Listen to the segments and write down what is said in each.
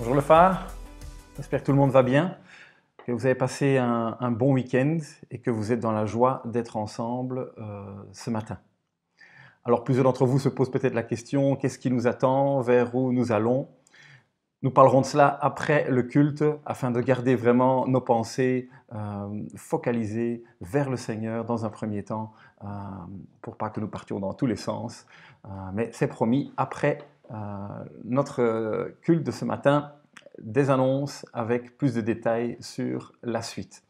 Bonjour le phare, j'espère que tout le monde va bien, que vous avez passé un bon week-end et que vous êtes dans la joie d'être ensemble ce matin. Alors plusieurs d'entre vous se posent peut-être la question, qu'est-ce qui nous attend, vers où nous allons? Nous parlerons de cela après le culte afin de garder vraiment nos pensées focalisées vers le Seigneur dans un premier temps pour pas que nous partions dans tous les sens. Mais c'est promis, après notre culte de ce matin, des annonces avec plus de détails sur la suite.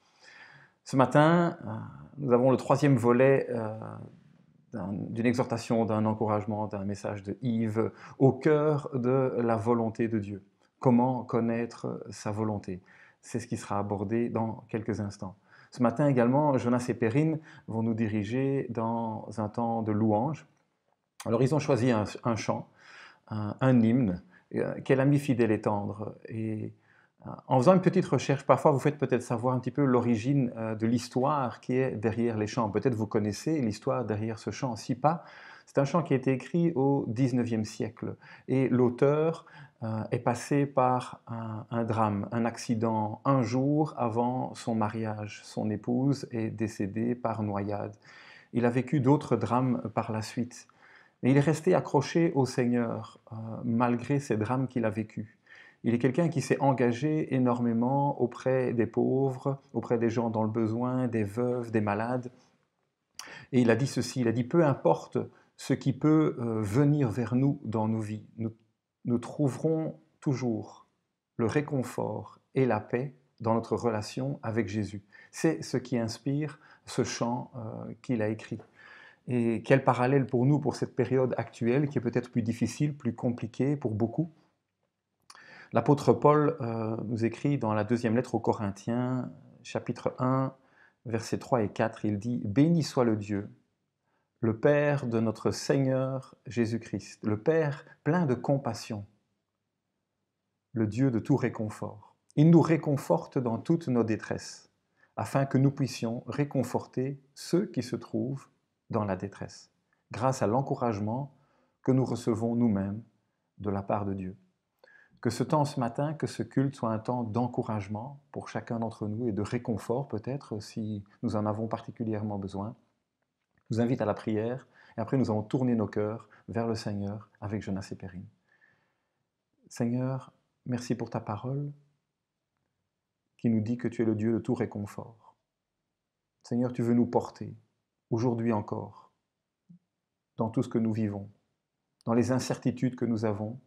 Ce matin, nous avons le troisième volet d'une exhortation, d'un encouragement, d'un message de Yves au cœur de la volonté de Dieu. Comment connaître sa volonté? C'est ce qui sera abordé dans quelques instants. Ce matin également, Jonas et Perrine vont nous diriger dans un temps de louange. Alors ils ont choisi un chant, un hymne, Quel ami fidèle et tendre. Et en faisant une petite recherche, parfois vous faites peut-être savoir un petit peu l'origine de l'histoire qui est derrière les chants. Peut-être vous connaissez l'histoire derrière ce chant. Si pas, c'est un chant qui a été écrit au XIXe siècle. Et l'auteur est passé par un drame, un accident, un jour avant son mariage. Son épouse est décédée par noyade. Il a vécu d'autres drames par la suite. Mais il est resté accroché au Seigneur, malgré ces drames qu'il a vécus. Il est quelqu'un qui s'est engagé énormément auprès des pauvres, auprès des gens dans le besoin, des veuves, des malades. Et il a dit ceci, il a dit, peu importe ce qui peut venir vers nous dans nos vies, nous trouverons toujours le réconfort et la paix dans notre relation avec Jésus. C'est ce qui inspire ce chant qu'il a écrit. Et quel parallèle pour nous, pour cette période actuelle qui est peut-être plus difficile, plus compliquée pour beaucoup. L'apôtre Paul nous écrit dans la deuxième lettre aux Corinthiens, chapitre 1, versets 3 et 4, il dit « Béni soit le Dieu, le Père de notre Seigneur Jésus-Christ, le Père plein de compassion, le Dieu de tout réconfort. Il nous réconforte dans toutes nos détresses, afin que nous puissions réconforter ceux qui se trouvent dans la détresse, grâce à l'encouragement que nous recevons nous-mêmes de la part de Dieu. » Que ce temps ce matin, que ce culte soit un temps d'encouragement pour chacun d'entre nous et de réconfort peut-être si nous en avons particulièrement besoin. Je vous invite à la prière et après nous allons tourner nos cœurs vers le Seigneur avec Jonas et Perrine. Seigneur, merci pour ta parole qui nous dit que tu es le Dieu de tout réconfort. Seigneur, tu veux nous porter aujourd'hui encore dans tout ce que nous vivons, dans les incertitudes que nous avons,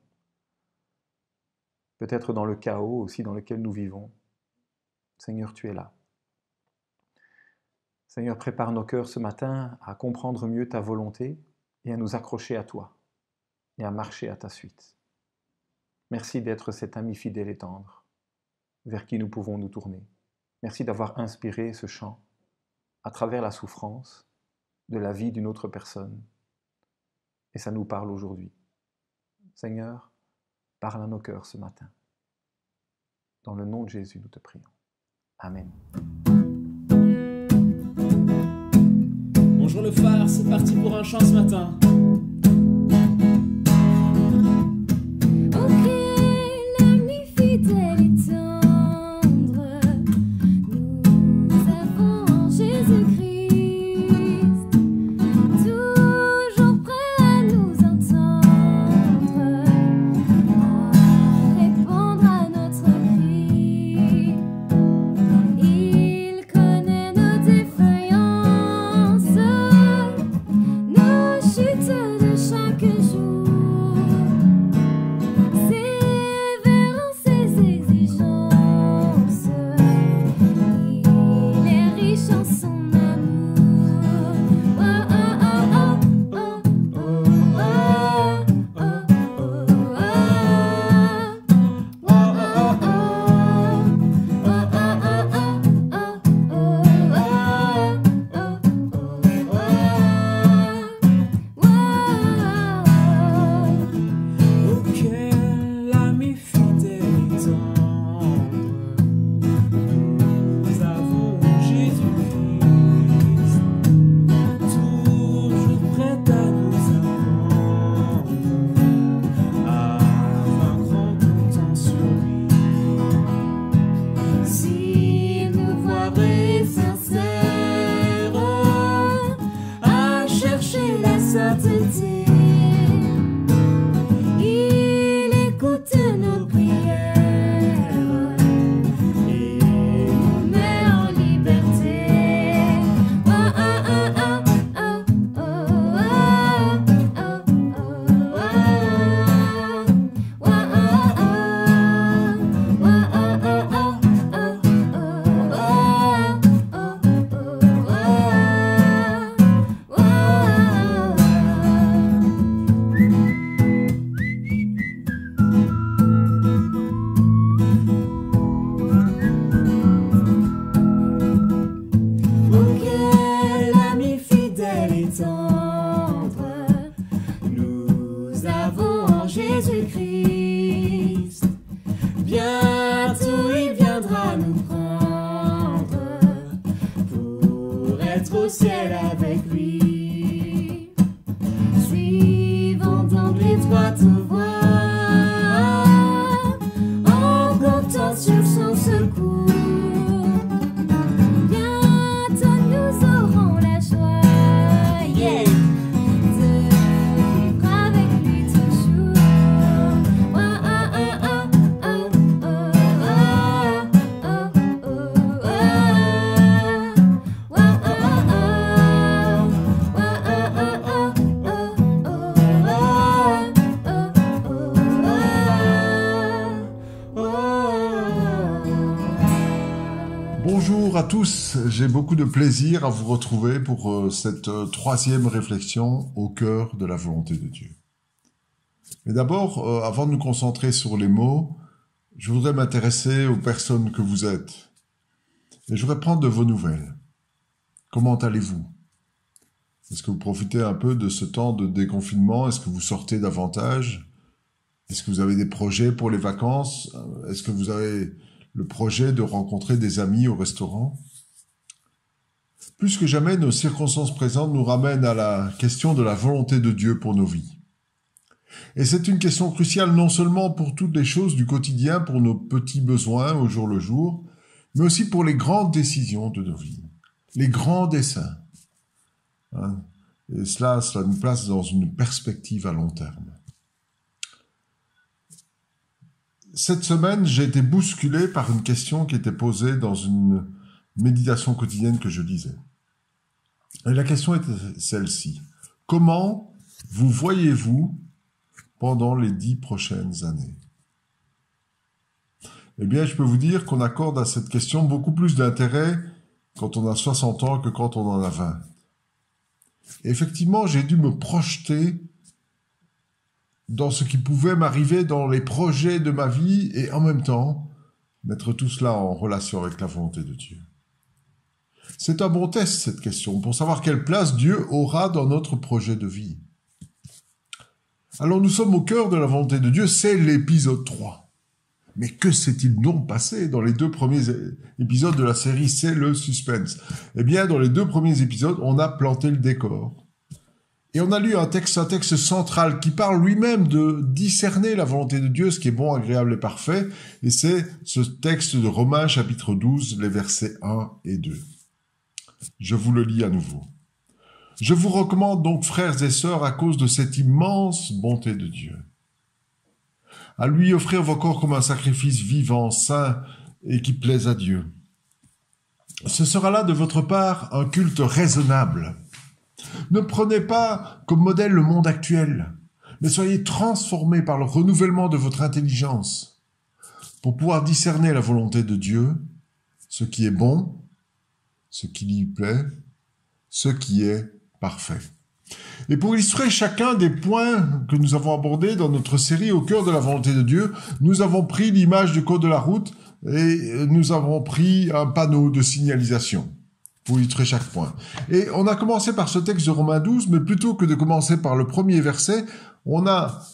peut-être dans le chaos aussi dans lequel nous vivons. Seigneur, tu es là. Seigneur, prépare nos cœurs ce matin à comprendre mieux ta volonté et à nous accrocher à toi et à marcher à ta suite. Merci d'être cet ami fidèle et tendre vers qui nous pouvons nous tourner. Merci d'avoir inspiré ce chant à travers la souffrance de la vie d'une autre personne. Et ça nous parle aujourd'hui. Seigneur, parle à nos cœurs ce matin. Dans le nom de Jésus, nous te prions. Amen. Bonjour le phare, c'est parti pour un chant ce matin. Chutes de chaque jour. Bonjour à tous, j'ai beaucoup de plaisir à vous retrouver pour cette troisième réflexion au cœur de la volonté de Dieu. Mais d'abord, avant de nous concentrer sur les mots, je voudrais m'intéresser aux personnes que vous êtes. Et je voudrais prendre de vos nouvelles. Comment allez-vous? Est-ce que vous profitez un peu de ce temps de déconfinement? Est-ce que vous sortez davantage? Est-ce que vous avez des projets pour les vacances? Est-ce que vous avez le projet de rencontrer des amis au restaurant? Plus que jamais, nos circonstances présentes nous ramènent à la question de la volonté de Dieu pour nos vies. Et c'est une question cruciale non seulement pour toutes les choses du quotidien, pour nos petits besoins au jour le jour, mais aussi pour les grandes décisions de nos vies, les grands desseins. Et cela nous place dans une perspective à long terme. Cette semaine, j'ai été bousculé par une question qui était posée dans une méditation quotidienne que je lisais. Et la question était celle-ci. Comment vous voyez-vous pendant les 10 prochaines années? Eh bien, je peux vous dire qu'on accorde à cette question beaucoup plus d'intérêt quand on a 60 ans que quand on en a 20. Et effectivement, j'ai dû me projeter dans ce qui pouvait m'arriver dans les projets de ma vie et en même temps mettre tout cela en relation avec la volonté de Dieu. C'est un bon test, cette question, pour savoir quelle place Dieu aura dans notre projet de vie. Alors nous sommes au cœur de la volonté de Dieu, c'est l'épisode 3. Mais que s'est-il donc passé dans les 2 premiers épisodes de la série? C'est le suspense. Eh bien, dans les 2 premiers épisodes, on a planté le décor. Et on a lu un texte central qui parle lui-même de discerner la volonté de Dieu, ce qui est bon, agréable et parfait. Et c'est ce texte de Romains chapitre 12, les versets 1 et 2. Je vous le lis à nouveau. Je vous recommande donc, frères et sœurs, à cause de cette immense bonté de Dieu, à lui offrir vos corps comme un sacrifice vivant, saint et qui plaise à Dieu. Ce sera là de votre part un culte raisonnable. Ne prenez pas comme modèle le monde actuel, mais soyez transformés par le renouvellement de votre intelligence pour pouvoir discerner la volonté de Dieu, ce qui est bon, ce qui lui plaît, ce qui est parfait. Et pour illustrer chacun des points que nous avons abordés dans notre série au cœur de la volonté de Dieu, nous avons pris l'image du code de la route et nous avons pris un panneau de signalisation pour illustrer chaque point. Et on a commencé par ce texte de Romains 12, mais plutôt que de commencer par le premier verset, on a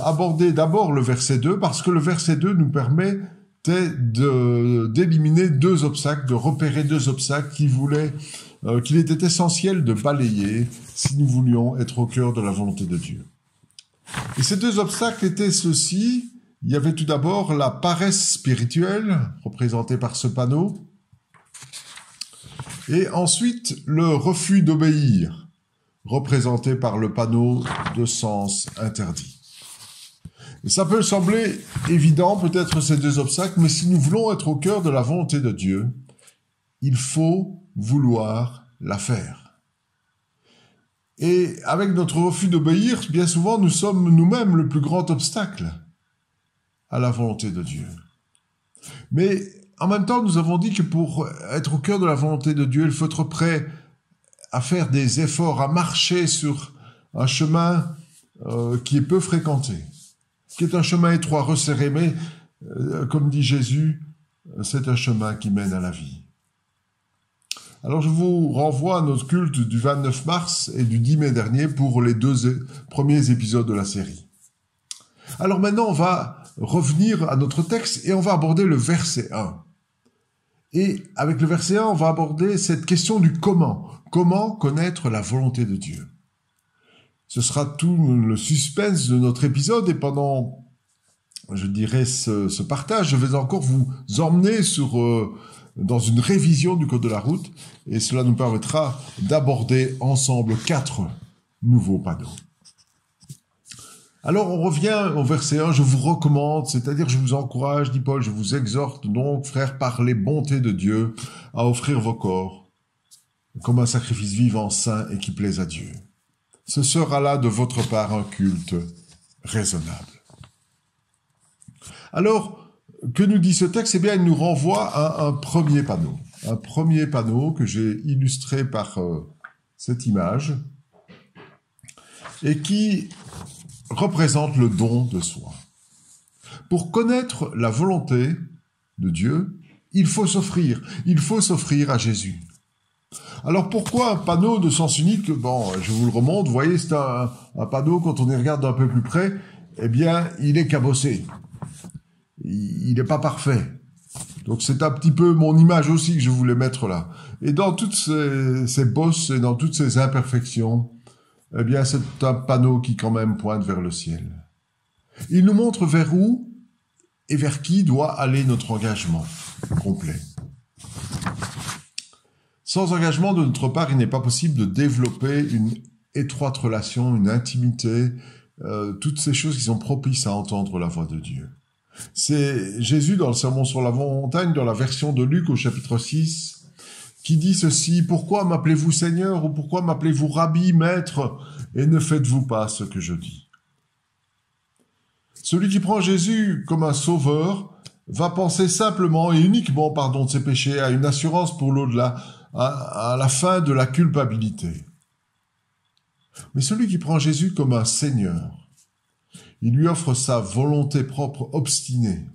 abordé d'abord le verset 2, parce que le verset 2 nous permet d'éliminer 2 obstacles, de repérer 2 obstacles qu'il était essentiel de balayer si nous voulions être au cœur de la volonté de Dieu. Et ces 2 obstacles étaient ceux-ci. Il y avait tout d'abord la paresse spirituelle, représentée par ce panneau, et ensuite le refus d'obéir, représenté par le panneau de sens interdit. Et ça peut sembler évident, peut-être ces 2 obstacles, mais si nous voulons être au cœur de la volonté de Dieu, il faut vouloir la faire. Et avec notre refus d'obéir, bien souvent, nous sommes nous-mêmes le plus grand obstacle à la volonté de Dieu. Mais en même temps, nous avons dit que pour être au cœur de la volonté de Dieu, il faut être prêt à faire des efforts, à marcher sur un chemin qui est peu fréquenté, qui est un chemin étroit, resserré, mais comme dit Jésus, c'est un chemin qui mène à la vie. Alors je vous renvoie à notre culte du 29 mars et du 10 mai dernier pour les 2 premiers épisodes de la série. Alors maintenant, on va revenir à notre texte et on va aborder le verset 1. Et avec le verset 1, on va aborder cette question du comment. Comment connaître la volonté de Dieu? Ce sera tout le suspense de notre épisode et pendant, je dirais, ce partage, je vais encore vous emmener dans une révision du code de la route et cela nous permettra d'aborder ensemble 4 nouveaux panneaux. Alors on revient au verset 1, je vous recommande, c'est-à-dire je vous encourage, dit Paul, je vous exhorte donc, frères, par les bontés de Dieu, à offrir vos corps comme un sacrifice vivant, saint et qui plaise à Dieu. Ce sera là de votre part un culte raisonnable. Alors, que nous dit ce texte? Eh bien, il nous renvoie à un premier panneau. un premier panneau que j'ai illustré par cette image et qui représente le don de soi. Pour connaître la volonté de Dieu, il faut s'offrir à Jésus. Alors pourquoi un panneau de sens unique? Bon, je vous le remonte, vous voyez, c'est un panneau, quand on y regarde d'un peu plus près, eh bien, il est cabossé. Il n'est pas parfait. Donc c'est un petit peu mon image aussi que je voulais mettre là. Et dans toutes ces bosses et dans toutes ces imperfections, eh bien, c'est un panneau qui quand même pointe vers le ciel. Il nous montre vers où et vers qui doit aller notre engagement complet. Sans engagement de notre part, il n'est pas possible de développer une étroite relation, une intimité, toutes ces choses qui sont propices à entendre la voix de Dieu. C'est Jésus dans le Sermon sur la montagne, dans la version de Luc au chapitre 6, qui dit ceci: « Pourquoi m'appelez-vous Seigneur ou pourquoi m'appelez-vous Rabbi, Maître, et ne faites-vous pas ce que je dis ?» Celui qui prend Jésus comme un sauveur va penser simplement et uniquement pardon de ses péchés, à une assurance pour l'au-delà, à la fin de la culpabilité. Mais celui qui prend Jésus comme un Seigneur, il lui offre sa volonté propre obstinée,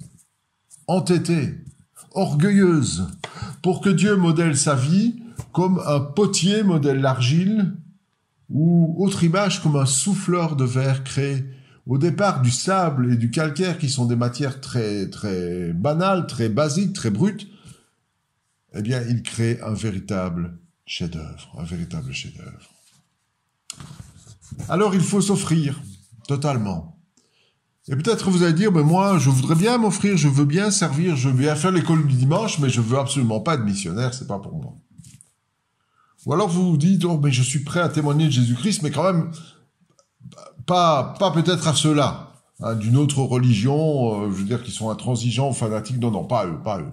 entêtée, orgueilleuse, pour que Dieu modèle sa vie comme un potier modèle l'argile, ou autre image comme un souffleur de verre créé au départ du sable et du calcaire, qui sont des matières très, très banales, très basiques, très brutes. Eh bien, il crée un véritable chef-d'œuvre, Alors, il faut s'offrir, totalement. Et peut-être vous allez dire, mais moi, je voudrais bien m'offrir, je veux bien servir, je veux bien faire l'école du dimanche, mais je veux absolument pas être missionnaire, c'est pas pour moi. Ou alors vous vous dites, oh, mais je suis prêt à témoigner de Jésus-Christ, mais quand même, pas peut-être à ceux-là, hein, d'une autre religion, je veux dire, qui sont intransigeants, fanatiques, non, pas eux.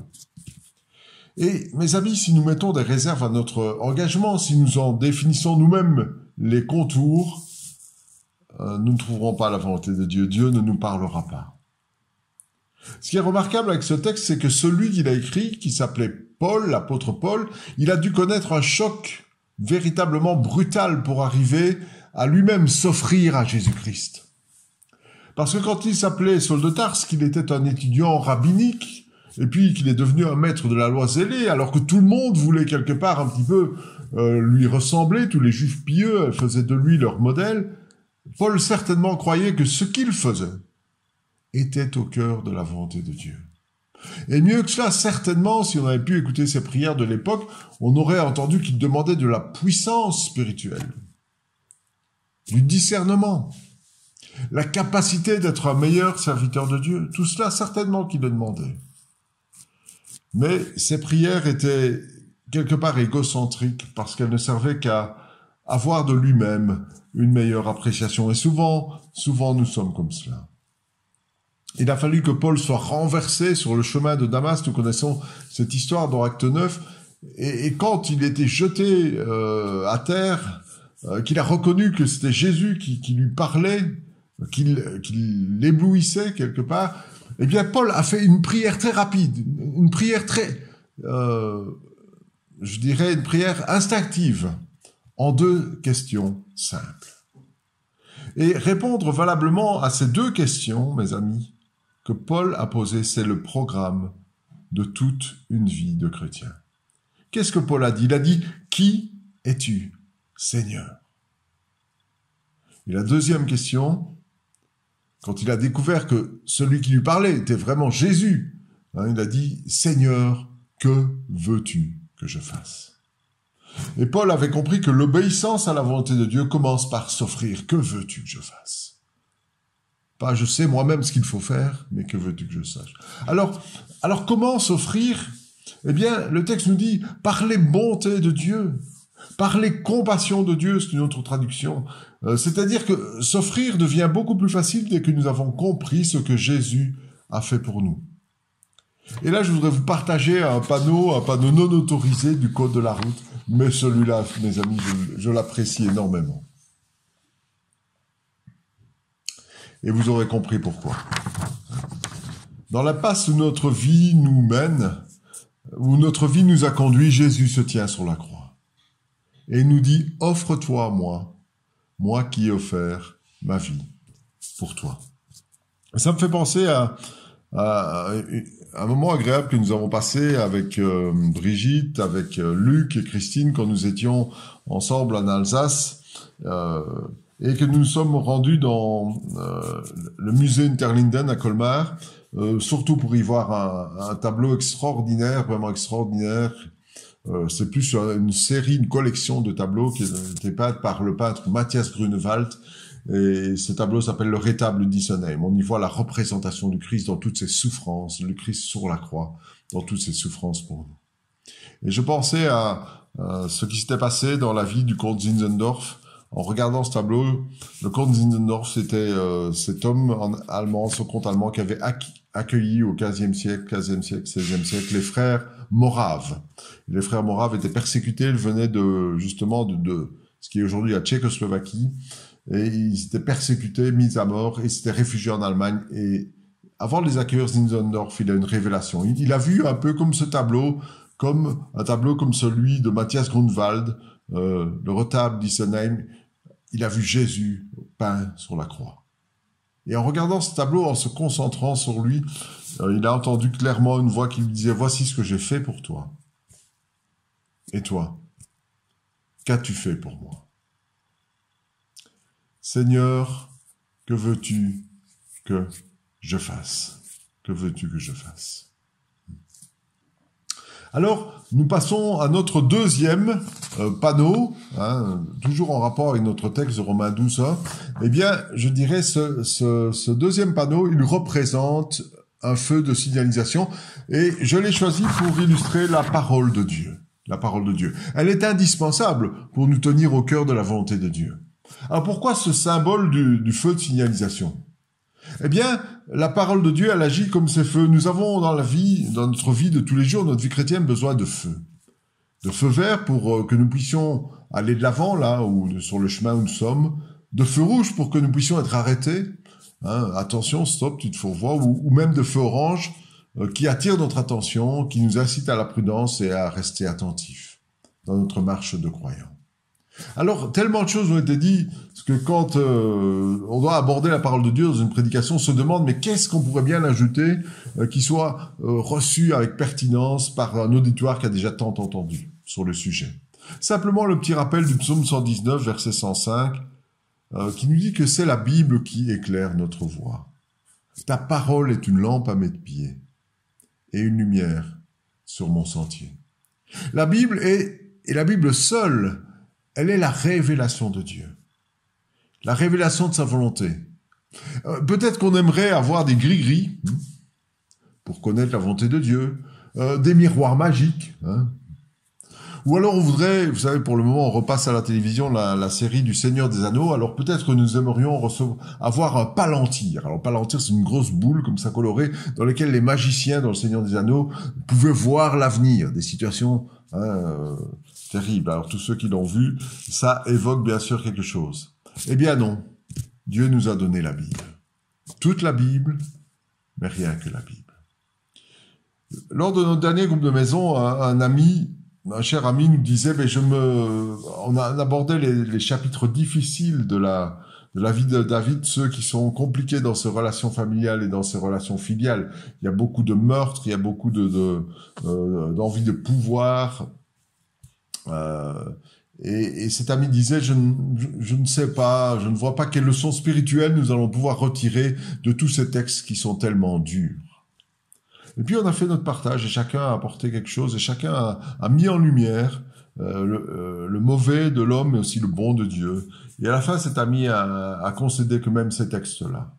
Et, mes amis, si nous mettons des réserves à notre engagement, si nous en définissons nous-mêmes les contours, nous ne trouverons pas la volonté de Dieu. Dieu ne nous parlera pas. Ce qui est remarquable avec ce texte, c'est que celui qui l'a écrit, qui s'appelait Paul, l'apôtre Paul, il a dû connaître un choc véritablement brutal pour arriver à lui-même s'offrir à Jésus-Christ. Parce que quand il s'appelait Saul de Tarse, qu'il était un étudiant rabbinique, et puis qu'il est devenu un maître de la loi zélé, alors que tout le monde voulait quelque part un petit peu lui ressembler, tous les juifs pieux faisaient de lui leur modèle, Paul certainement croyait que ce qu'il faisait était au cœur de la volonté de Dieu. Et mieux que cela, certainement, si on avait pu écouter ses prières de l'époque, on aurait entendu qu'il demandait de la puissance spirituelle, du discernement, la capacité d'être un meilleur serviteur de Dieu. Tout cela, certainement qu'il le demandait. Mais ses prières étaient quelque part égocentriques parce qu'elles ne servaient qu'à avoir de lui-même une meilleure appréciation. Et souvent, nous sommes comme cela. Il a fallu que Paul soit renversé sur le chemin de Damas. Nous connaissons cette histoire dans Acte 9. Et quand il était jeté à terre, qu'il a reconnu que c'était Jésus qui lui parlait, qu'il l'éblouissait quelque part, eh bien Paul a fait une prière très rapide, une prière très, je dirais une prière instinctive, en 2 questions simples. Et répondre valablement à ces 2 questions, mes amis, que Paul a posées, c'est le programme de toute une vie de chrétien. Qu'est-ce que Paul a dit? Il a dit « Qui es-tu, Seigneur ?» Et la 2e question, quand il a découvert que celui qui lui parlait était vraiment Jésus, il a dit « Seigneur, que veux-tu que je fasse ?» Et Paul avait compris que l'obéissance à la volonté de Dieu commence par s'offrir. Que veux-tu que je fasse? Pas je sais moi-même ce qu'il faut faire, mais que veux-tu que je sache? Alors comment s'offrir? Eh bien, le texte nous dit par les bontés de Dieu, par les compassions de Dieu, c'est une autre traduction. C'est-à-dire que s'offrir devient beaucoup plus facile dès que nous avons compris ce que Jésus a fait pour nous. Et là, je voudrais vous partager un panneau non autorisé du code de la route. Mais celui-là, mes amis, je l'apprécie énormément. Et vous aurez compris pourquoi. Dans l'impasse où notre vie nous mène, où notre vie nous a conduits, Jésus se tient sur la croix. Et il nous dit, offre-toi à moi, moi qui ai offert ma vie pour toi. Et ça me fait penser à un moment agréable que nous avons passé avec Brigitte, avec Luc et Christine quand nous étions ensemble en Alsace et que nous nous sommes rendus dans le musée Interlinden à Colmar, surtout pour y voir un tableau extraordinaire, vraiment extraordinaire. C'est plus une série, une collection de tableaux qui était peinte par le peintre Matthias Grunewald. Et ce tableau s'appelle le Rétable d'Isenheim. On y voit la représentation du Christ dans toutes ses souffrances, le Christ sur la croix, dans toutes ses souffrances pour nous. Et je pensais à ce qui s'était passé dans la vie du comte Zinzendorf. En regardant ce tableau, le comte Zinzendorf, c'était cet homme allemand, ce comte allemand qui avait accueilli au XVe siècle, XVIe siècle, les frères moraves. Les frères moraves étaient persécutés, ils venaient justement de ce qui est aujourd'hui la Tchécoslovaquie. Et ils étaient persécutés, mis à mort, et s'étaient réfugiés en Allemagne. Et avant de les accueillir, Zinzendorf, il a une révélation. Il a vu un peu comme ce tableau, comme un tableau comme celui de Matthias Grunewald, le Retable d'Isenheim. Il a vu Jésus peint sur la croix. Et en regardant ce tableau, en se concentrant sur lui, il a entendu clairement une voix qui lui disait « Voici ce que j'ai fait pour toi. Et toi, qu'as-tu fait pour moi ?» Seigneur, que veux-tu que je fasse? Que veux-tu que je fasse? Alors, nous passons à notre deuxième panneau, toujours en rapport avec notre texte de Romains 12. Eh bien, je dirais ce deuxième panneau, il représente un feu de signalisation, et je l'ai choisi pour illustrer la parole de Dieu. La parole de Dieu. Elle est indispensable pour nous tenir au cœur de la volonté de Dieu. Alors pourquoi ce symbole du feu de signalisation? Eh bien, la parole de Dieu, elle agit comme ces feux. Nous avons dans notre vie de tous les jours, notre vie chrétienne, besoin de feu. De feu vert pour que nous puissions aller de l'avant, là, ou sur le chemin où nous sommes. De feu rouge pour que nous puissions être arrêtés. Attention, stop, tu te fourvoies. Ou même de feu orange qui attire notre attention, qui nous incite à la prudence et à rester attentifs dans notre marche de croyants. Alors, tellement de choses ont été dites que quand on doit aborder la parole de Dieu dans une prédication, on se demande, mais qu'est-ce qu'on pourrait bien ajouter qui soit reçu avec pertinence par un auditoire qui a déjà tant entendu sur le sujet. Simplement le petit rappel du psaume 119, verset 105, qui nous dit que c'est la Bible qui éclaire notre voie. Ta parole est une lampe à mes pieds et une lumière sur mon sentier. La Bible et la Bible seule, elle est la révélation de Dieu. La révélation de sa volonté. Peut-être qu'on aimerait avoir des gris-gris pour connaître la volonté de Dieu, des miroirs magiques. Ou alors on voudrait, vous savez, pour le moment on repasse à la télévision la série du Seigneur des Anneaux, alors peut-être que nous aimerions avoir un palantir. Alors palantir, c'est une grosse boule comme ça colorée dans laquelle les magiciens dans le Seigneur des Anneaux pouvaient voir l'avenir, des situations terrible. Alors tous ceux qui l'ont vu, ça évoque bien sûr quelque chose. Eh bien non, Dieu nous a donné la Bible. Toute la Bible, mais rien que la Bible. Lors de notre dernier groupe de maison, un cher ami nous disait, on abordait les chapitres difficiles de la vie de David, ceux qui sont compliqués dans ses relations familiales et dans ses relations filiales. Il y a beaucoup de meurtres, il y a beaucoup d'envie de pouvoir. Et cet ami disait, je ne sais pas, je ne vois pas quelle leçon spirituelle nous allons pouvoir retirer de tous ces textes qui sont tellement durs. Et puis on a fait notre partage et chacun a apporté quelque chose et chacun a mis en lumière le mauvais de l'homme mais aussi le bon de Dieu. Et à la fin, cet ami a concédé que même ces textes-là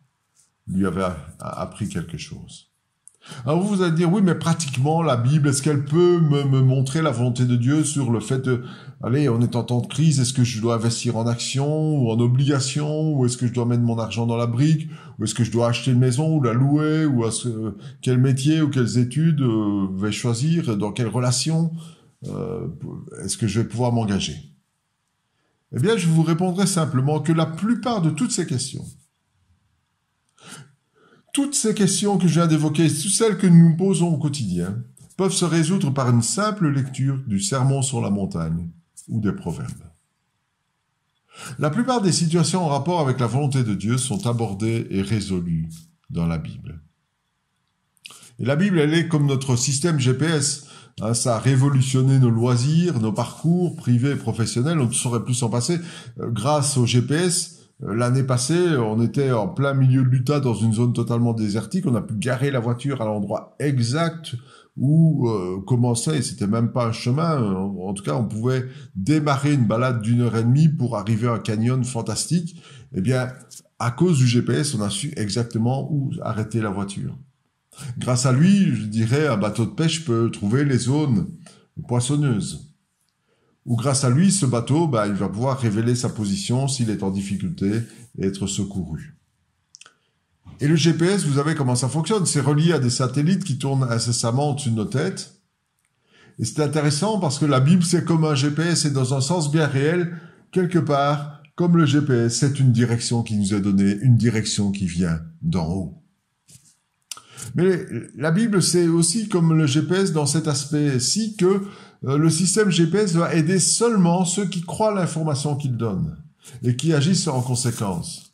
lui avaient appris quelque chose. Alors vous allez dire, oui, mais pratiquement, la Bible, est-ce qu'elle peut me montrer la volonté de Dieu sur le fait de, allez, on est en temps de crise, est-ce que je dois investir en actions ou en obligations, ou est-ce que je dois mettre mon argent dans la brique, ou est-ce que je dois acheter une maison ou la louer, ou quel métier ou quelles études vais-je choisir, dans quelle relation est-ce que je vais pouvoir m'engager? Eh bien, je vous répondrai simplement que la plupart de toutes ces questions que je viens d'évoquer, toutes celles que nous nous posons au quotidien, peuvent se résoudre par une simple lecture du Sermon sur la montagne ou des Proverbes. La plupart des situations en rapport avec la volonté de Dieu sont abordées et résolues dans la Bible. Et la Bible, elle est comme notre système GPS. Ça a révolutionné nos loisirs, nos parcours privés et professionnels. On ne saurait plus s'en passer. Grâce au GPS, l'année passée, on était en plein milieu de l'Utah dans une zone totalement désertique. On a pu garer la voiture à l'endroit exact où commençait, et c'était même pas un chemin. En tout cas, on pouvait démarrer une balade d'1h30 pour arriver à un canyon fantastique. Eh bien, à cause du GPS, on a su exactement où arrêter la voiture. Grâce à lui, je dirais, un bateau de pêche peut trouver les zones poissonneuses. Ou grâce à lui, ce bateau, il va pouvoir révéler sa position s'il est en difficulté et être secouru. Et le GPS, vous savez comment ça fonctionne. C'est relié à des satellites qui tournent incessamment au-dessus de nos têtes. Et c'est intéressant parce que la Bible, c'est comme un GPS et dans un sens bien réel, quelque part, comme le GPS, c'est une direction qui nous est donnée, une direction qui vient d'en haut. Mais la Bible, c'est aussi comme le GPS dans cet aspect-ci que le système GPS va aider seulement ceux qui croient l'information qu'il donne et qui agissent en conséquence.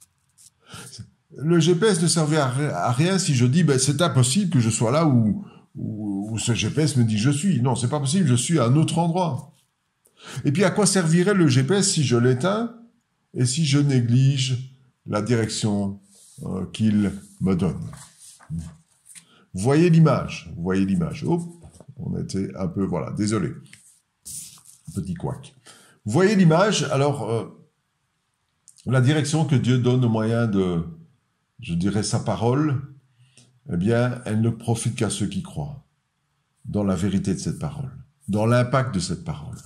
Le GPS ne servait à rien si je dis c'est impossible que je sois là où ce GPS me dit que je suis. Non, c'est pas possible, je suis à un autre endroit. Et puis à quoi servirait le GPS si je l'éteins et si je néglige la direction qu'il me donne? Vous voyez l'image, Oh, on était un peu, voilà, désolé. Petit couac. Vous voyez l'image, alors, la direction que Dieu donne au moyen de, je dirais, sa parole, eh bien, elle ne profite qu'à ceux qui croient dans la vérité de cette parole, dans l'impact de cette parole.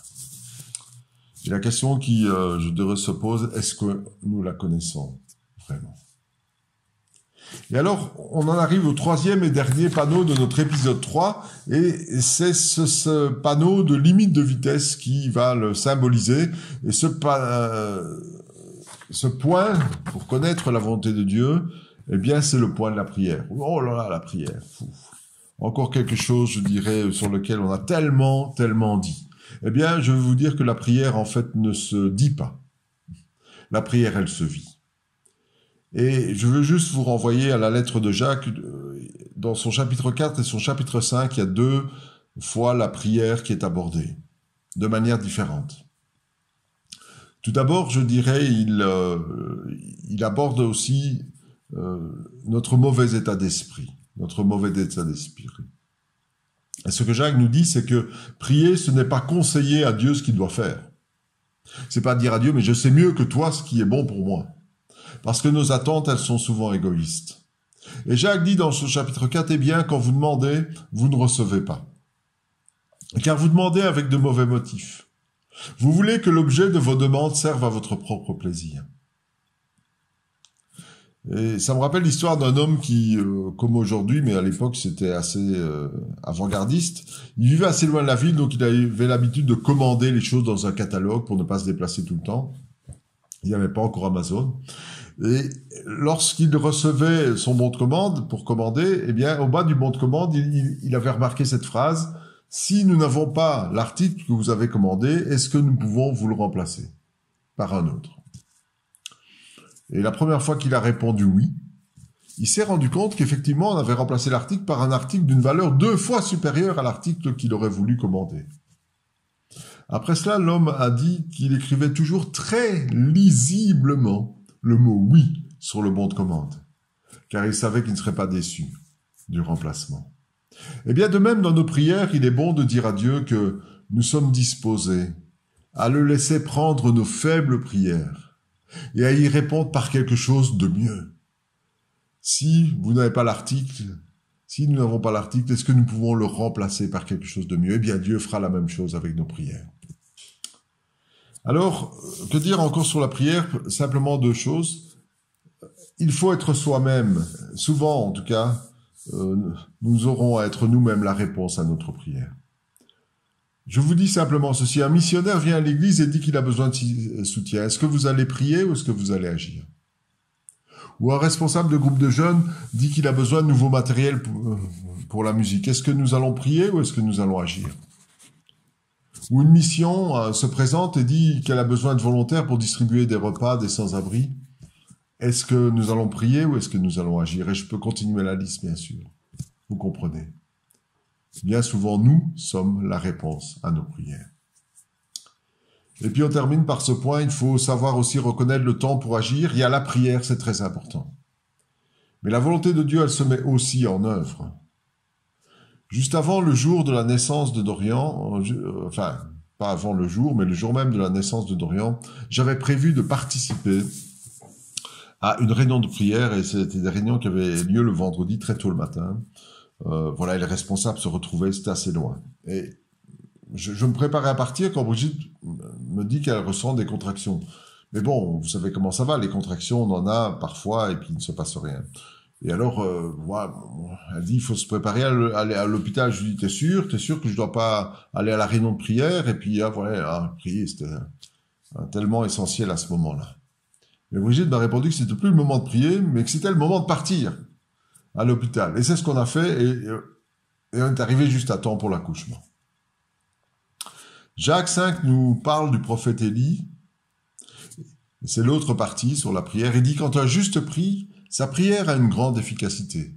Et la question qui, je dirais, se pose, est-ce que nous la connaissons vraiment? Et alors, on en arrive au troisième et dernier panneau de notre épisode 3, et c'est ce panneau de limite de vitesse qui va le symboliser. Et ce point, pour connaître la volonté de Dieu, eh bien, c'est le point de la prière. Oh là là, la prière. Encore quelque chose, je dirais, sur lequel on a tellement dit. Eh bien, je veux vous dire que la prière, en fait, ne se dit pas. La prière, elle se vit. Et je veux juste vous renvoyer à la lettre de Jacques. Dans son chapitre 4 et son chapitre 5, il y a 2 fois la prière qui est abordée, de manière différente. Tout d'abord, je dirais, il aborde aussi notre mauvais état d'esprit. Et ce que Jacques nous dit, c'est que prier, ce n'est pas conseiller à Dieu ce qu'il doit faire. C'est pas dire à Dieu, mais je sais mieux que toi ce qui est bon pour moi. Parce que nos attentes, elles sont souvent égoïstes. Et Jacques dit dans ce chapitre 4, eh bien, quand vous demandez, vous ne recevez pas. Car vous demandez avec de mauvais motifs. Vous voulez que l'objet de vos demandes serve à votre propre plaisir. Et ça me rappelle l'histoire d'un homme qui, comme aujourd'hui, mais à l'époque c'était assez avant-gardiste, il vivait assez loin de la ville, donc il avait l'habitude de commander les choses dans un catalogue pour ne pas se déplacer tout le temps. Il n'y avait pas encore Amazon. Et lorsqu'il recevait son bon de commande pour commander, eh bien, au bas du bon de commande, il avait remarqué cette phrase: « Si nous n'avons pas l'article que vous avez commandé, est-ce que nous pouvons vous le remplacer par un autre ?» Et la première fois qu'il a répondu oui, il s'est rendu compte qu'effectivement, on avait remplacé l'article par un article d'une valeur 2 fois supérieure à l'article qu'il aurait voulu commander. Après cela, l'homme a dit qu'il écrivait toujours très lisiblement le mot « oui » sur le bon de commande, car il savait qu'il ne serait pas déçu du remplacement. Eh bien, de même, dans nos prières, il est bon de dire à Dieu que nous sommes disposés à le laisser prendre nos faibles prières et à y répondre par quelque chose de mieux. Si vous n'avez pas l'article, si nous n'avons pas l'article, est-ce que nous pouvons le remplacer par quelque chose de mieux? Eh bien, Dieu fera la même chose avec nos prières. Alors, que dire encore sur la prière? Simplement 2 choses. Il faut être soi-même. Souvent, en tout cas, nous aurons à être nous-mêmes la réponse à notre prière. Je vous dis simplement ceci. Un missionnaire vient à l'église et dit qu'il a besoin de soutien. Est-ce que vous allez prier ou est-ce que vous allez agir? Ou un responsable de groupe de jeunes dit qu'il a besoin de nouveaux matériels pour la musique. Est-ce que nous allons prier ou est-ce que nous allons agir? Ou une mission se présente et dit qu'elle a besoin de volontaires pour distribuer des repas à des sans-abri. Est-ce que nous allons prier ou est-ce que nous allons agir? Et je peux continuer la liste, bien sûr. Vous comprenez. Bien souvent, nous sommes la réponse à nos prières. Et puis on termine par ce point, il faut savoir aussi reconnaître le temps pour agir. Il y a la prière, c'est très important. Mais la volonté de Dieu, elle se met aussi en œuvre. Juste avant le jour de la naissance de Dorian, enfin, pas avant le jour, mais le jour même de la naissance de Dorian, j'avais prévu de participer à une réunion de prière, et c'était des réunions qui avaient lieu le vendredi très tôt le matin. Voilà, et les responsables se retrouvaient, c'était assez loin. Et je me préparais à partir quand Brigitte me dit qu'elle ressent des contractions. Mais bon, vous savez comment ça va, les contractions, on en a parfois et puis il ne se passe rien. Et alors, voilà, elle dit, il faut se préparer à aller à l'hôpital. Je lui dis, t'es sûr que je dois pas aller à la réunion de prière? Et puis, voilà, prier, c'était tellement essentiel à ce moment-là. Mais Brigitte m'a répondu que c'était plus le moment de prier, mais que c'était le moment de partir à l'hôpital. Et c'est ce qu'on a fait, et on est arrivé juste à temps pour l'accouchement. Jacques 5 nous parle du prophète Élie. C'est l'autre partie sur la prière. Il dit, quand un juste prie, sa prière a une grande efficacité.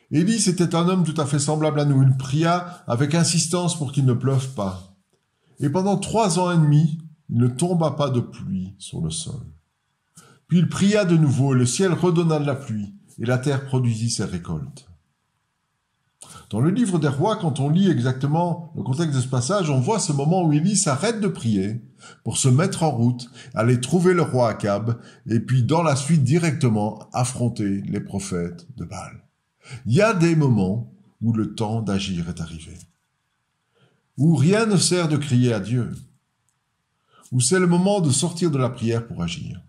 Élie, c'était un homme tout à fait semblable à nous. Il pria avec insistance pour qu'il ne pleuve pas. Et pendant 3 ans et demi, il ne tomba pas de pluie sur le sol. Puis il pria de nouveau, et le ciel redonna de la pluie, et la terre produisit ses récoltes. Dans le livre des rois, quand on lit exactement le contexte de ce passage, on voit ce moment où Élie s'arrête de prier pour se mettre en route, aller trouver le roi Akab, et puis dans la suite directement affronter les prophètes de Baal. Il y a des moments où le temps d'agir est arrivé, où rien ne sert de crier à Dieu, où c'est le moment de sortir de la prière pour agir.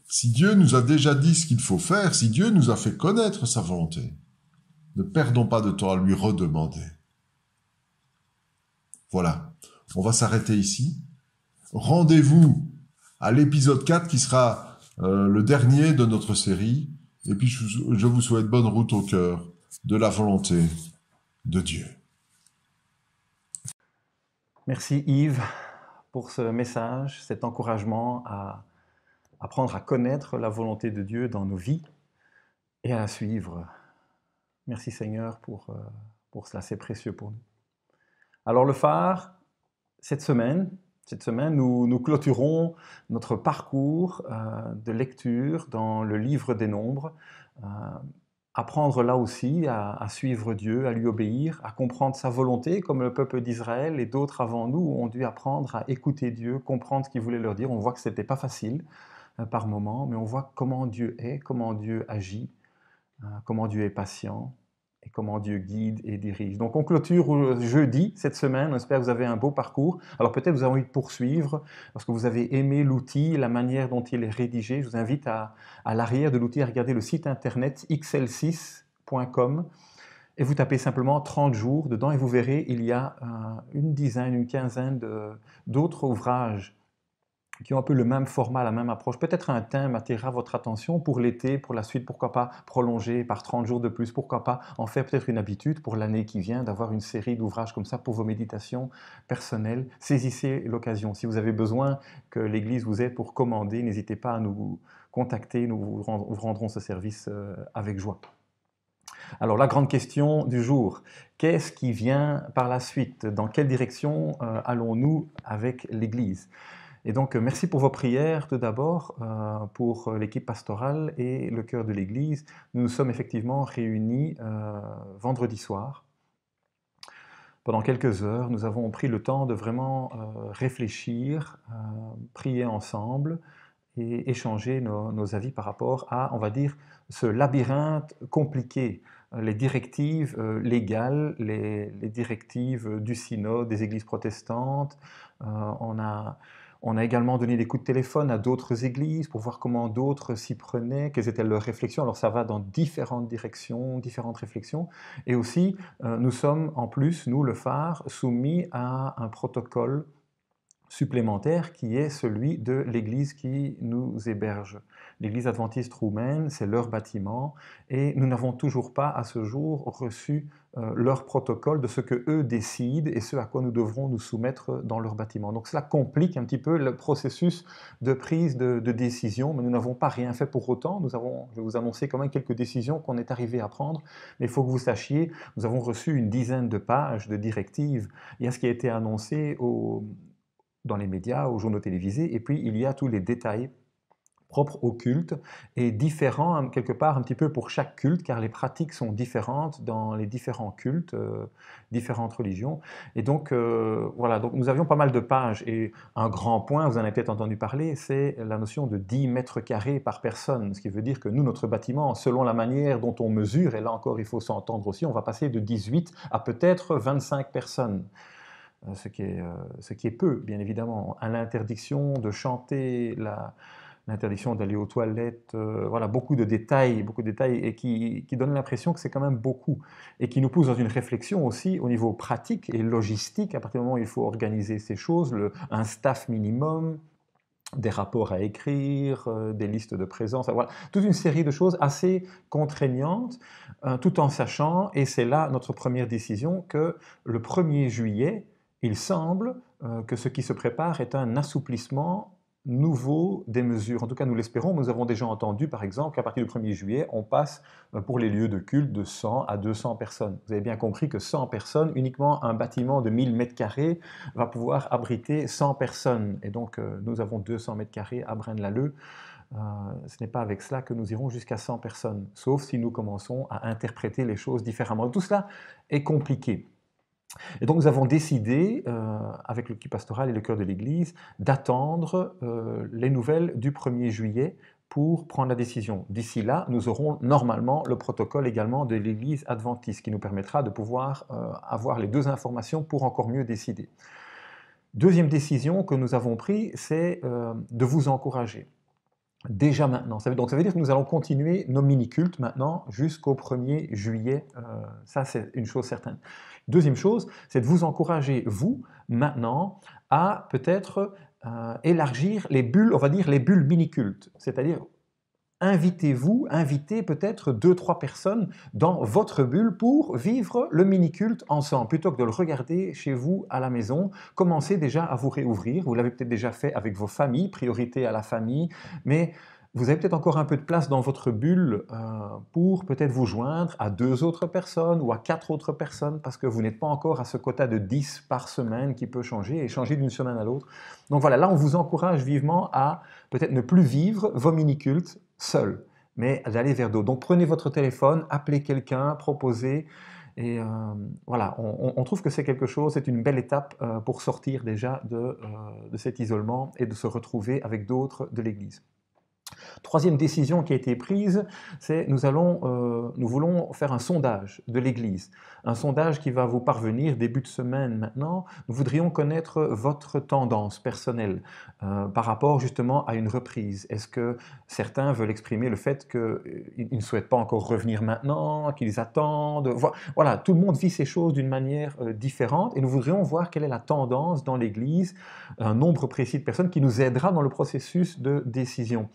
Si Dieu nous a déjà dit ce qu'il faut faire, si Dieu nous a fait connaître sa volonté, ne perdons pas de temps à lui redemander. Voilà, on va s'arrêter ici. Rendez-vous à l'épisode 4 qui sera le dernier de notre série. Et puis je vous souhaite bonne route au cœur de la volonté de Dieu. Merci Yves pour ce message, cet encouragement à apprendre à connaître la volonté de Dieu dans nos vies et à la suivre. Merci Seigneur pour cela, c'est précieux pour nous. Alors le phare, cette semaine, nous clôturons notre parcours de lecture dans le livre des Nombres. Apprendre là aussi à suivre Dieu, à lui obéir, à comprendre sa volonté, comme le peuple d'Israël et d'autres avant nous ont dû apprendre à écouter Dieu, comprendre ce qu'il voulait leur dire. On voit que ce n'était pas facile par moments, mais on voit comment Dieu est, comment Dieu agit, comment Dieu est patient et comment Dieu guide et dirige. Donc on clôture jeudi cette semaine, on espère que vous avez un beau parcours. Alors peut-être vous avez envie de poursuivre, parce que vous avez aimé l'outil, la manière dont il est rédigé. Je vous invite à l'arrière de l'outil à regarder le site internet xl6.com et vous tapez simplement 30 jours dedans et vous verrez, il y a une quinzaine d'autres ouvrages qui ont un peu le même format, la même approche. Peut-être un thème attirera votre attention pour l'été, pour la suite, pourquoi pas prolonger par 30 jours de plus, pourquoi pas en faire peut-être une habitude pour l'année qui vient, d'avoir une série d'ouvrages comme ça pour vos méditations personnelles. Saisissez l'occasion. Si vous avez besoin que l'Église vous aide pour commander, n'hésitez pas à nous contacter, nous vous rendrons ce service avec joie. Alors la grande question du jour, qu'est-ce qui vient par la suite? Dans quelle direction allons-nous avec l'Église? Et donc, merci pour vos prières, tout d'abord, pour l'équipe pastorale et le cœur de l'Église. Nous nous sommes effectivement réunis vendredi soir. Pendant quelques heures, nous avons pris le temps de vraiment réfléchir, prier ensemble et échanger nos avis par rapport à, on va dire, ce labyrinthe compliqué, les directives légales, les directives du synode, des églises protestantes. On a également donné des coups de téléphone à d'autres églises pour voir comment d'autres s'y prenaient, quelles étaient leurs réflexions. Alors ça va dans différentes directions, différentes réflexions. Et aussi, nous sommes en plus, nous, le phare, soumis à un protocole supplémentaire qui est celui de l'église qui nous héberge. L'église adventiste roumaine, c'est leur bâtiment et nous n'avons toujours pas à ce jour reçu leur protocole de ce que eux décident et ce à quoi nous devrons nous soumettre dans leur bâtiment. Donc cela complique un petit peu le processus de prise de décision, mais nous n'avons pas rien fait pour autant. Je vais vous annoncer quand même quelques décisions qu'on est arrivé à prendre, mais il faut que vous sachiez, nous avons reçu une dizaine de pages de directives. Il y a ce qui a été annoncé dans les médias, aux journaux télévisés, et puis il y a tous les détails propres au culte et différents quelque part un petit peu pour chaque culte, car les pratiques sont différentes dans les différents cultes, différentes religions. Et donc voilà, donc nous avions pas mal de pages et un grand point, vous en avez peut-être entendu parler, c'est la notion de 10 mètres carrés par personne, ce qui veut dire que nous, notre bâtiment, selon la manière dont on mesure, et là encore il faut s'entendre aussi, on va passer de 18 à peut-être 25 personnes. Ce qui est peu, bien évidemment, à l'interdiction de chanter, l'interdiction d'aller aux toilettes, voilà, beaucoup de détails et qui donnent l'impression que c'est quand même beaucoup, et qui nous poussent dans une réflexion aussi au niveau pratique et logistique, à partir du moment où il faut organiser ces choses, un staff minimum, des rapports à écrire, des listes de présence, voilà, toute une série de choses assez contraignantes, tout en sachant, et c'est là notre première décision, que le 1er juillet, il semble que ce qui se prépare est un assouplissement nouveau des mesures. En tout cas, nous l'espérons. Nous avons déjà entendu, par exemple, qu'à partir du 1er juillet, on passe pour les lieux de culte de 100 à 200 personnes. Vous avez bien compris que 100 personnes, uniquement un bâtiment de 1000 mètres carrés va pouvoir abriter 100 personnes. Et donc, nous avons 200 mètres carrés à Braine-l'Alleud. Ce n'est pas avec cela que nous irons jusqu'à 100 personnes, sauf si nous commençons à interpréter les choses différemment. Tout cela est compliqué. Et donc nous avons décidé, avec l'équipe pastorale et le cœur de l'Église, d'attendre les nouvelles du 1er juillet pour prendre la décision. D'ici là, nous aurons normalement le protocole également de l'Église adventiste qui nous permettra de pouvoir avoir les deux informations pour encore mieux décider. Deuxième décision que nous avons prise, c'est de vous encourager. Déjà maintenant. Donc ça veut dire que nous allons continuer nos mini-cultes maintenant jusqu'au 1er juillet. Ça, c'est une chose certaine. Deuxième chose, c'est de vous encourager, vous, maintenant, à peut-être élargir les bulles, on va dire les bulles mini-cultes. C'est-à-dire, invitez peut-être 2-3 personnes dans votre bulle pour vivre le mini-culte ensemble. Plutôt que de le regarder chez vous à la maison, commencez déjà à vous réouvrir. Vous l'avez peut-être déjà fait avec vos familles, priorité à la famille, mais vous avez peut-être encore un peu de place dans votre bulle pour peut-être vous joindre à 2 autres personnes ou à 4 autres personnes parce que vous n'êtes pas encore à ce quota de 10 par semaine qui peut changer et changer d'une semaine à l'autre. Donc voilà, là on vous encourage vivement à peut-être ne plus vivre vos mini-cultes seul, mais d'aller vers d'autres. Donc prenez votre téléphone, appelez quelqu'un, proposez, et voilà, on trouve que c'est quelque chose, c'est une belle étape pour sortir déjà de cet isolement et de se retrouver avec d'autres de l'Église. Troisième décision qui a été prise, c'est nous voulons faire un sondage de l'Église. Un sondage qui va vous parvenir début de semaine maintenant. Nous voudrions connaître votre tendance personnelle par rapport justement à une reprise. Est-ce que certains veulent exprimer le fait qu'ils ne souhaitent pas encore revenir maintenant, qu'ils attendent? Voilà, tout le monde vit ces choses d'une manière différente et nous voudrions voir quelle est la tendance dans l'Église, un nombre précis de personnes qui nous aidera dans le processus de décision.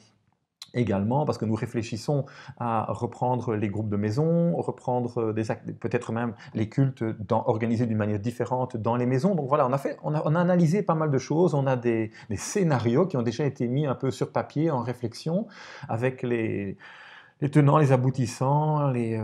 Également, parce que nous réfléchissons à reprendre les groupes de maison, reprendre peut-être même les cultes organisés d'une manière différente dans les maisons. Donc voilà, on a analysé pas mal de choses, on a des scénarios qui ont déjà été mis un peu sur papier en réflexion, avec les tenants, les aboutissants, les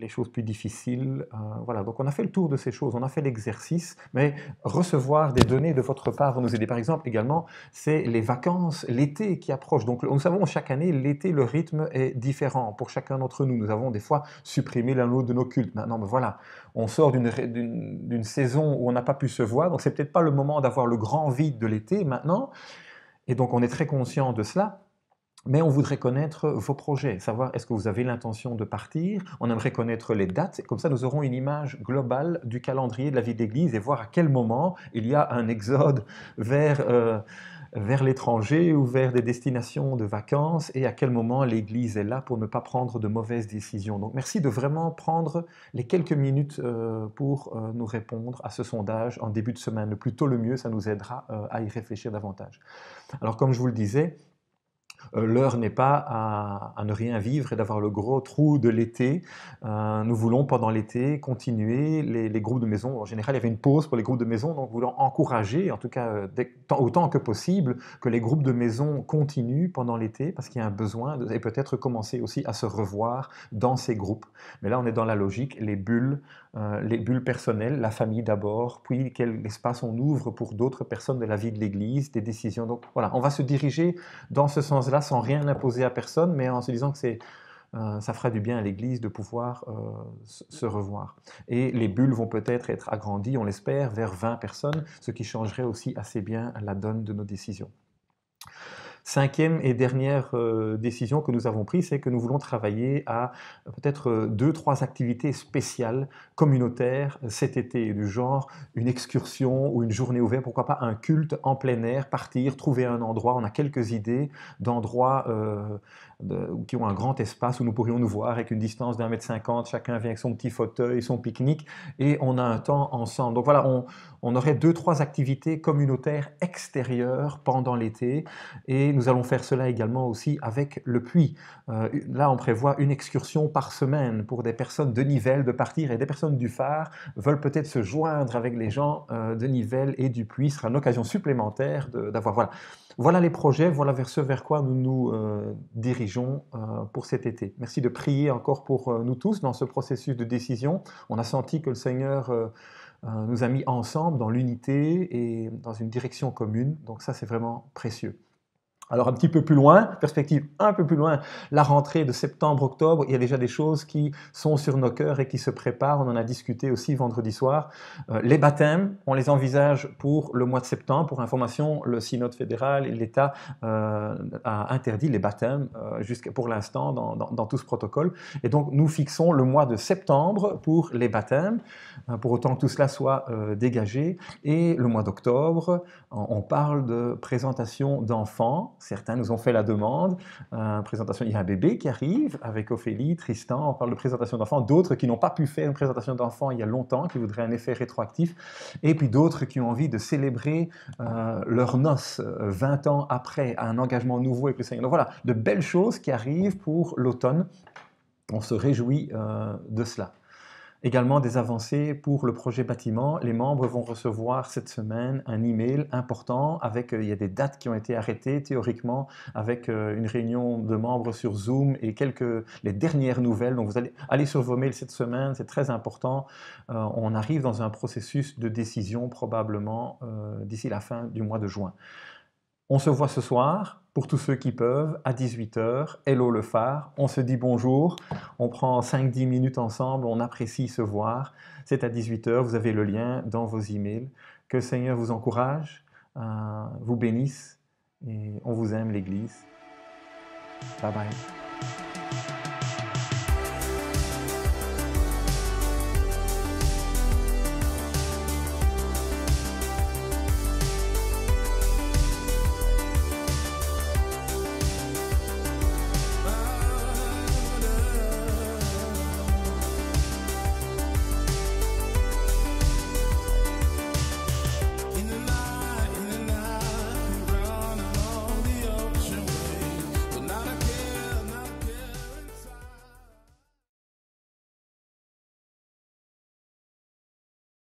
choses plus difficiles. Voilà, donc on a fait le tour de ces choses, on a fait l'exercice, mais recevoir des données de votre part va nous aider. Par exemple, également, c'est les vacances, l'été qui approche. Donc nous savons, chaque année, l'été, le rythme est différent pour chacun d'entre nous. Nous avons des fois supprimé l'un ou l'autre de nos cultes. Maintenant, mais voilà, on sort d'une saison où on n'a pas pu se voir, donc c'est peut-être pas le moment d'avoir le grand vide de l'été maintenant, et donc on est très conscient de cela. Mais on voudrait connaître vos projets, savoir est-ce que vous avez l'intention de partir, on aimerait connaître les dates, comme ça nous aurons une image globale du calendrier de la vie d'Église et voir à quel moment il y a un exode vers vers l'étranger ou vers des destinations de vacances et à quel moment l'Église est là pour ne pas prendre de mauvaises décisions. Donc merci de vraiment prendre les quelques minutes pour nous répondre à ce sondage en début de semaine. Le plus tôt le mieux, ça nous aidera à y réfléchir davantage. Alors comme je vous le disais, l'heure n'est pas à ne rien vivre et d'avoir le gros trou de l'été. Nous voulons pendant l'été continuer les groupes de maison. En général, il y avait une pause pour les groupes de maison, donc nous voulons encourager, en tout cas autant que possible, que les groupes de maison continuent pendant l'été parce qu'il y a un besoin et peut-être commencer aussi à se revoir dans ces groupes. Mais là, on est dans la logique, les bulles personnelles, la famille d'abord, puis quel espace on ouvre pour d'autres personnes de la vie de l'Église, des décisions. Donc voilà, on va se diriger dans ce sens-là sans rien imposer à personne, mais en se disant que ça fera du bien à l'Église de pouvoir se revoir. Et les bulles vont peut-être être agrandies, on l'espère, vers 20 personnes, ce qui changerait aussi assez bien la donne de nos décisions. Cinquième et dernière décision que nous avons prise, c'est que nous voulons travailler à peut-être 2-3 activités spéciales communautaires cet été, du genre une excursion ou une journée ouverte, pourquoi pas un culte en plein air, partir, trouver un endroit. On a quelques idées d'endroits qui ont un grand espace où nous pourrions nous voir avec une distance d'1,50 m, chacun vient avec son petit fauteuil, son pique-nique, et on a un temps ensemble. Donc voilà, on aurait 2-3 activités communautaires extérieures pendant l'été, et nous allons faire cela également aussi avec le puits. Là, on prévoit une excursion par semaine pour des personnes de Nivelles de partir, et des personnes du Phare veulent peut-être se joindre avec les gens de Nivelles et du puits. Ce sera une occasion supplémentaire d'avoir... Voilà les projets, voilà vers ce vers quoi nous nous dirigeons pour cet été. Merci de prier encore pour nous tous dans ce processus de décision. On a senti que le Seigneur nous a mis ensemble dans l'unité et dans une direction commune. Donc ça, c'est vraiment précieux. Alors un petit peu plus loin, perspective un peu plus loin, la rentrée de septembre-octobre, il y a déjà des choses qui sont sur nos cœurs et qui se préparent. On en a discuté aussi vendredi soir. Les baptêmes, on les envisage pour le mois de septembre. Pour information, le synode fédéral et l'État a interdit les baptêmes jusqu'à pour l'instant dans tout ce protocole. Et donc nous fixons le mois de septembre pour les baptêmes, pour autant que tout cela soit dégagé. Et le mois d'octobre, on parle de présentation d'enfants. Certains nous ont fait la demande. Présentation, il y a un bébé qui arrive avec Ophélie, Tristan, on parle de présentation d'enfants. D'autres qui n'ont pas pu faire une présentation d'enfants il y a longtemps, qui voudraient un effet rétroactif. Et puis d'autres qui ont envie de célébrer leur noces 20 ans après, un engagement nouveau avec le Seigneur. Donc voilà, de belles choses qui arrivent pour l'automne. On se réjouit de cela. Également des avancées pour le projet bâtiment. Les membres vont recevoir cette semaine un email important avec, il y a des dates qui ont été arrêtées théoriquement avec une réunion de membres sur Zoom et les dernières nouvelles. Donc vous allez aller sur vos mails cette semaine, c'est très important. On arrive dans un processus de décision probablement d'ici la fin du mois de juin. On se voit ce soir, pour tous ceux qui peuvent, à 18 h. Hello le Phare, on se dit bonjour, on prend 5-10 minutes ensemble, on apprécie se voir. C'est à 18 h, vous avez le lien dans vos emails. Que le Seigneur vous encourage, vous bénisse, et on vous aime l'Église. Bye bye.